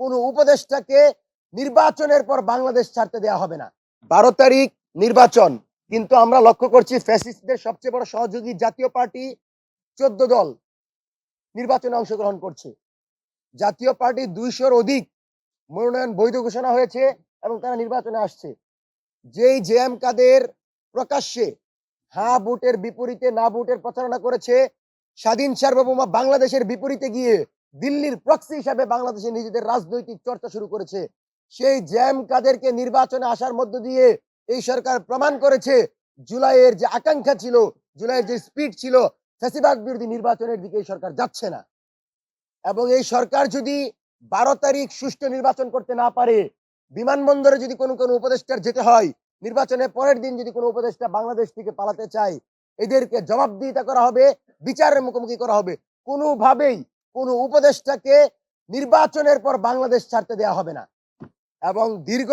কোনো উপদেষ্টাকে নির্বাচনের পর বাংলাদেশ ছাড়তে দেওয়া হবে না। 12 তারিখ নির্বাচন, কিন্তু আমরা লক্ষ্য করছি ফ্যাসিস্টদের সবচেয়ে বড় সহযোগী জাতীয় পার্টি 14 দল নির্বাচনে অংশগ্রহণ করছে। জাতীয় পার্টি 200-র অধিক মনোনয়ন বৈধ ঘোষণা হয়েছে এবং তারা নির্বাচনে আসছে। যেই জেএম কাদের প্রকাশ্যে হ্যাঁ ভোটের বিপরীতে না ভোটের প্রচারণা করেছে, স্বাধীন সার্বভৌম বাংলাদেশের বিপরীতে গিয়ে দিল্লির প্রক্সি হিসাবে বাংলাদেশে নিজেদের রাজনৈতিক চর্চা শুরু করেছে, সেই জেএম কাদেরকে নির্বাচনে আসার মধ্য দিয়ে এই সরকার প্রমাণ করেছে জুলাইয়ের যে আকাঙ্ক্ষা ছিল, জুলাইয়ের যে স্পিড ছিল, ফ্যাসিবাদ বিরোধী নির্বাচনের দিকে এই সরকার যাচ্ছে না। এবং এই সরকার যদি 12 তারিখ সুষ্ঠু নির্বাচন করতে না পারে, বিমানবন্দরে যদি কোনো উপদেষ্টার যেতে হয়, নির্বাচনের পরের দিন যদি কোনো উপদেষ্টা বাংলাদেশ থেকে পালাতে চায়, এদেরকে জবাবদিহিতা করা হবে, বিচারের মুখোমুখি করা হবে। কোনোভাবেই কোনো উপদেষ্টাকে নির্বাচনের পর বাংলাদেশ ছাড়তে দেওয়া হবে না। এবং দীর্ঘ